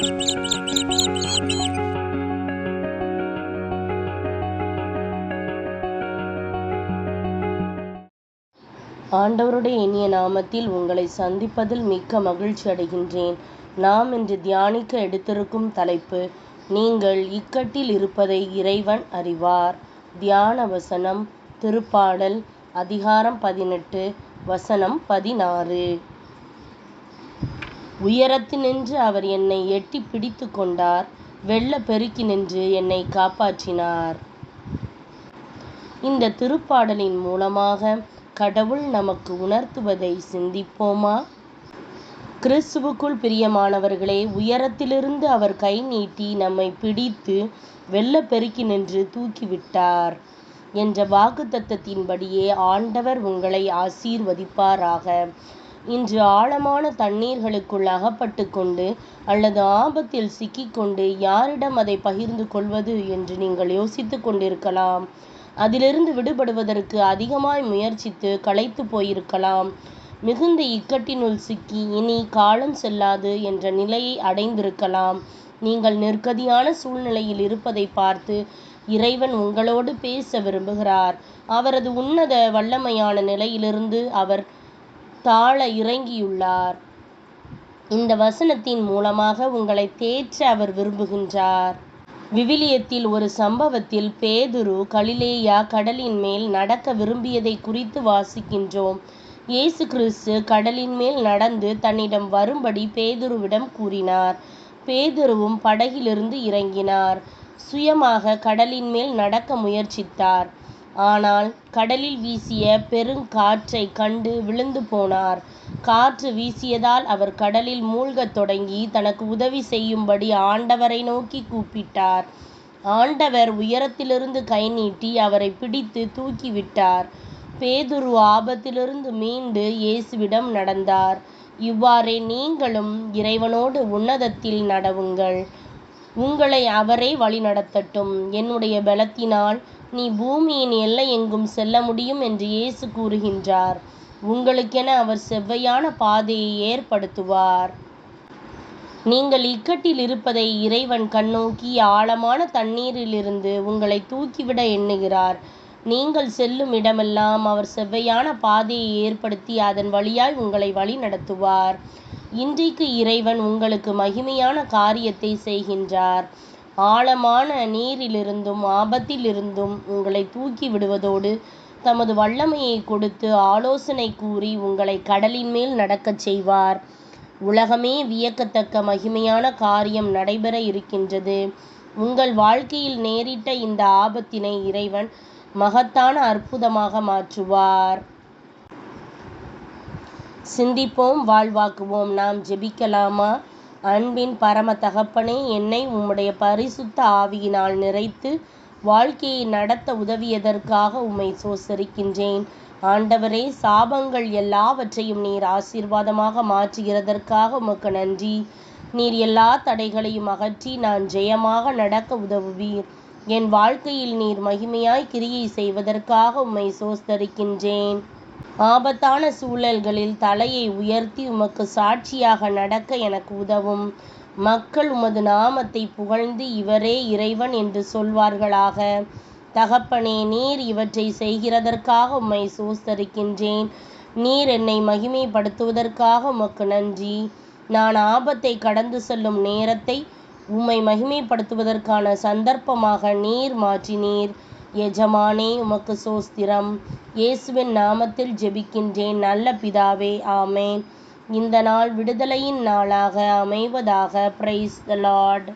ஆண்டவருடைய இனிய நாமத்தில் உங்களை சந்திப்பதில் மிக்க மகிழ்ச்சி அடைகின்றேன். நாம் இன்று தியானிக்க எடுத்திருக்கும் தலைப்பு, நீங்கள் இக்கட்டில் இருப்பதை இறைவன் அறிவார். தியான வசனம், திருப்பாடல் அதிகாரம் 18 வசனம் 16. உயரத்தினின்று அவர் என்னை எட்டி பிடித்து கொண்டார், வெள்ள பெருக்கினின்று என்னை காப்பாற்றினார். இந்த திருப்பாடலின் மூலமாக கடவுள் நமக்கு உணர்த்துவதை சிந்திப்போமா? கிறிஸ்துவுக்குள் பிரியமானவர்களே, உயரத்திலிருந்து அவர் கை நீட்டி நம்மை பிடித்து வெள்ளப்பெருக்கினின்று தூக்கிவிட்டார் என்ற வாக்குத்தத்தத்தின்படியே ஆண்டவர் உங்களை ஆசீர்வதிப்பாராக. இன்று ஆழமான தண்ணீர்களுக்குள் அகப்பட்டு கொண்டு அல்லது ஆபத்தில் சிக்கிக்கொண்டு யாரிடம் அதை பகிர்ந்து கொள்வது என்று நீங்கள் யோசித்து கொண்டிருக்கலாம். அதிலிருந்து விடுபடுவதற்கு அதிகமாய் முயற்சித்து களைத்து போயிருக்கலாம். மிகுந்த இக்கட்டினுள் சிக்கி இனி காலம் செல்லாது என்ற நிலையை அடைந்திருக்கலாம். நீங்கள் நிர்கதியான சூழ்நிலையில் இருப்பதை பார்த்து இறைவன் உங்களோடு பேச விரும்புகிறார். அவரது உன்னத வல்லமையான நிலையிலிருந்து அவர் தாழ இறங்கியுள்ளார். இந்த வசனத்தின் மூலமாக உங்களை தேற்ற அவர் விரும்புகின்றார். விவிலியத்தில் ஒரு சம்பவத்தில் பேதுரு கலிலேயா கடலின் மேல் நடக்க விரும்பியதை குறித்து வாசிக்கின்றோம். இயேசு கிறிஸ்து கடலின் மேல் நடந்து தன்னிடம் வரும்படி பேதுருவிடம் கூறினார். பேதுருவும் படகிலிருந்து இறங்கினார். சுயமாக கடலின் மேல் நடக்க முயற்சித்தார். ஆனால் கடலில் வீசிய பெருங்காற்றை கண்டு விழுந்து போனார். காற்று வீசியதால் அவர் கடலில் மூழ்கத் தொடங்கி தனக்கு உதவி செய்யும்படி ஆண்டவரை நோக்கி கூப்பிட்டார். ஆண்டவர் உயரத்திலிருந்து கை நீட்டி அவரை பிடித்து தூக்கிவிட்டார். பேதுரு ஆபத்திலிருந்து மீண்டு இயேசுவிடம் நடந்தார். இவ்வாறே நீங்களும் இறைவனோடு உன்னதத்தில் நடவுங்கள். உங்களை அவரே வழிநடத்தட்டும். என்னுடைய பலத்தினால் நீ பூமியின் எல்லை எங்கும் செல்ல முடியும் என்று இயேசு கூறுகின்றார். உங்களுக்கென அவர் செவ்வையான பாதையை ஏற்படுத்துவார். நீங்கள் இக்கட்டில் இருப்பதை இறைவன் கண்ணோக்கி ஆழமான தண்ணீரிலிருந்து உங்களை தூக்கிவிட எண்ணுகிறார். நீங்கள் செல்லும் இடமெல்லாம் அவர் செவ்வையான பாதையை ஏற்படுத்தி அதன் வழியாய் உங்களை வழி நடத்துவார். இன்றைக்கு இறைவன் உங்களுக்கு மகிமையான காரியத்தை செய்கின்றார். ஆழமான நீரிலிருந்தும் ஆபத்திலிருந்தும் உங்களை தூக்கி விடுவதோடு தமது வல்லமையை கொடுத்து ஆலோசனை கூறி உங்களை கடலின் மேல் நடக்கச் செய்வார். உலகமே வியக்கத்தக்க மகிமையான காரியம் நடைபெற இருக்கின்றது. உங்கள் வாழ்க்கையில் நேரிட்ட இந்த ஆபத்தினை இறைவன் மகத்தான அற்புதமாக மாற்றுவார். சிந்திப்போம், வாழ்வாக்குவோம். நாம் ஜெபிக்கலாமா? அன்பின் பரம தகப்பனே, என்னை உம்முடைய பரிசுத்த ஆவியினால் நிறைத்து வாழ்க்கையை நடத்த உதவியதற்காக உம்மை சோசரிக்கின்றேன். ஆண்டவரே, சாபங்கள் எல்லாவற்றையும் நீர் ஆசீர்வாதமாக மாற்றுகிறதற்காக உமக்கு நன்றி. நீர் எல்லா தடைகளையும் அகற்றி நான் ஜெயமாக நடக்க உதவுவீர். என் வாழ்க்கையில் நீர் மகிமையாய் கிரியை செய்வதற்காக உம்மை சோஸ்தரிக்கின்றேன். ஆபத்தான சூழல்களில் தலையை உயர்த்தி உமக்கு சாட்சியாக நடக்க எனக்கு உதவும். மக்கள் உமது நாமத்தை புகழ்ந்து இவரே இறைவன் என்று சொல்வார்களாக. தகப்பனே, நீர் இவற்றை செய்கிறதற்காக உம்மை சோஸ்தரிக்கின்றேன். நீர் என்னை மகிமைப்படுத்துவதற்காக உமக்கு நன்றி. நான் ஆபத்தை கடந்து செல்லும் நேரத்தை உம்மை மகிமைப்படுத்துவதற்கான சந்தர்ப்பமாக நீர் மாற்றினீர். எஜமானே, உமக்கு சோஸ்திரம். இயேசுவின் நாமத்தில் ஜெபிக்கின்றேன் நல்ல பிதாவே, ஆமேன். இந்த நாள் விடுதலையின் நாளாக அமைவதாக. Praise the Lord.